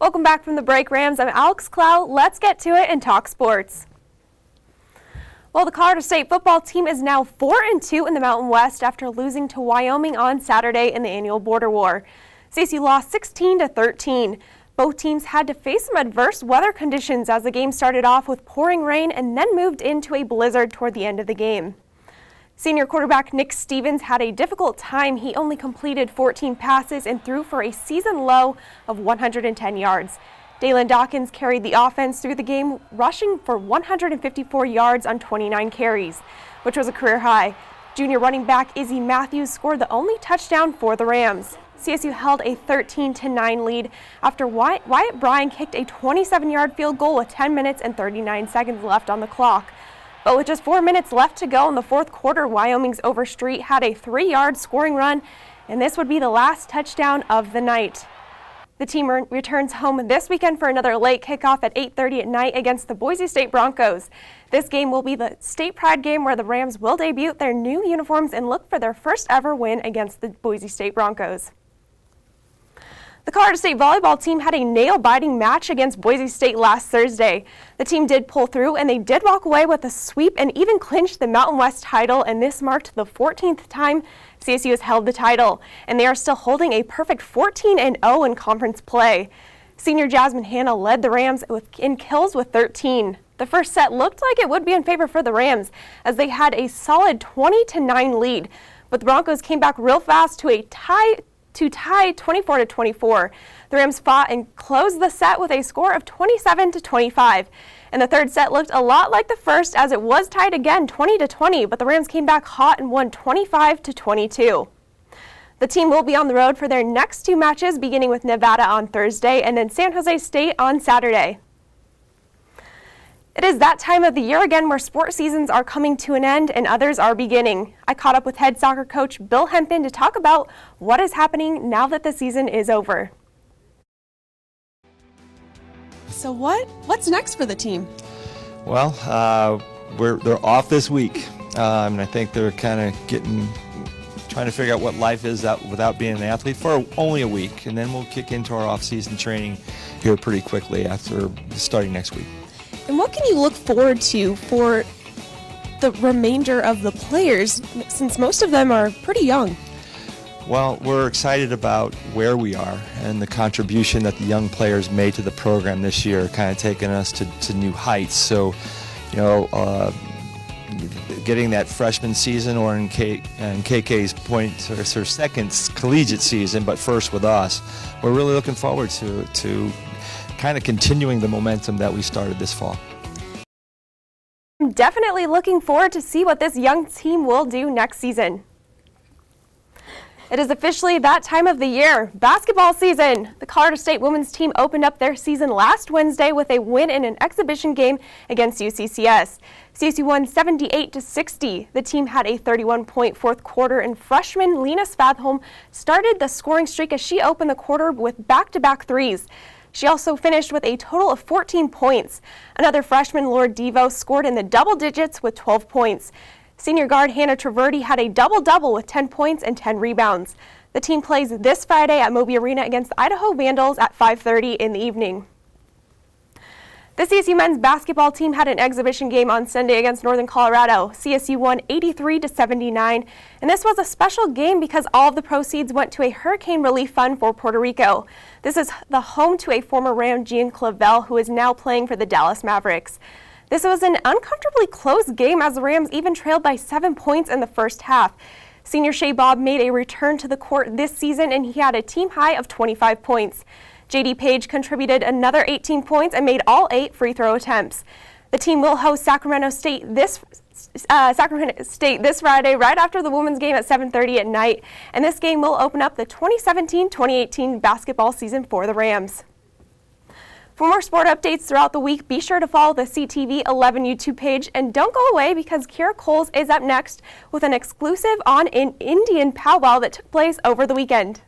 Welcome back from the break, Rams. I'm Alex Clough. Let's get to it and talk sports. Well, the Colorado State football team is now 4-2 in the Mountain West after losing to Wyoming on Saturday in the annual border war. CSU lost 16-13. Both teams had to face some adverse weather conditions as the game started off with pouring rain and then moved into a blizzard toward the end of the game. Senior quarterback Nick Stevens had a difficult time. He only completed 14 passes and threw for a season low of 110 yards. Dalen Dawkins carried the offense through the game, rushing for 154 yards on 29 carries, which was a career high. Junior running back Izzy Matthews scored the only touchdown for the Rams. CSU held a 13-9 lead after Wyatt Bryan kicked a 27-yard field goal with 10 minutes and 39 seconds left on the clock. But with just 4 minutes left to go in the fourth quarter, Wyoming's Overstreet had a 3-yard scoring run, and this would be the last touchdown of the night. The team returns home this weekend for another late kickoff at 8:30 at night against the Boise State Broncos. This game will be the state pride game where the Rams will debut their new uniforms and look for their first ever win against the Boise State Broncos. The Colorado State volleyball team had a nail-biting match against Boise State last Thursday. The team did pull through, and they did walk away with a sweep and even clinched the Mountain West title, and this marked the 14th time CSU has held the title, and they are still holding a perfect 14-0 in conference play. Senior Jasmine Hanna led the Rams in kills with 13. The first set looked like it would be in favor for the Rams, as they had a solid 20-9 lead, but the Broncos came back real fast to tie 24-24. The Rams fought and closed the set with a score of 27-25. And the third set looked a lot like the first, as it was tied again 20-20, but the Rams came back hot and won 25-22. The team will be on the road for their next two matches, beginning with Nevada on Thursday and then San Jose State on Saturday. It is that time of the year again where sport seasons are coming to an end and others are beginning. I caught up with head soccer coach Bill Hempin to talk about what is happening now that the season is over. So what's next for the team? Well, they're off this week, and I think they're kind of trying to figure out what life is without being an athlete for only a week, and then we'll kick into our off-season training here pretty quickly after starting next week. And what can you look forward to for the remainder of the players, since most of them are pretty young? Well, we're excited about where we are and the contribution that the young players made to the program this year, kind of taking us to new heights. So, getting that freshman season, or in KK's point, her second collegiate season, but first with us, we're really looking forward to kind of continuing the momentum that we started this fall. I'm definitely looking forward to see what this young team will do next season. It is officially that time of the year, basketball season. The Colorado State women's team opened up their season last Wednesday with a win in an exhibition game against UCCS. CSU won 78-60. The team had a 31-point fourth quarter, and freshman Lena Spathholm started the scoring streak as she opened the quarter with back-to-back threes. She also finished with a total of 14 points. Another freshman, Lord Devo, scored in the double digits with 12 points. Senior guard Hannah Traverti had a double-double with 10 points and 10 rebounds. The team plays this Friday at Moby Arena against the Idaho Vandals at 5:30 in the evening. The CSU men's basketball team had an exhibition game on Sunday against Northern Colorado. CSU won 83-79, and this was a special game because all of the proceeds went to a hurricane relief fund for Puerto Rico. This is the home to a former Ram, Jean Clavel, who is now playing for the Dallas Mavericks. This was an uncomfortably close game as the Rams even trailed by 7 points in the first half. Senior Shea Bob made a return to the court this season, and he had a team high of 25 points. J.D. Page contributed another 18 points and made all 8 free throw attempts. The team will host Sacramento State this Friday right after the women's game at 7:30 at night, and this game will open up the 2017-2018 basketball season for the Rams. For more sport updates throughout the week, be sure to follow the CTV 11 YouTube page, and don't go away because Kira Coles is up next with an exclusive on an Indian powwow that took place over the weekend.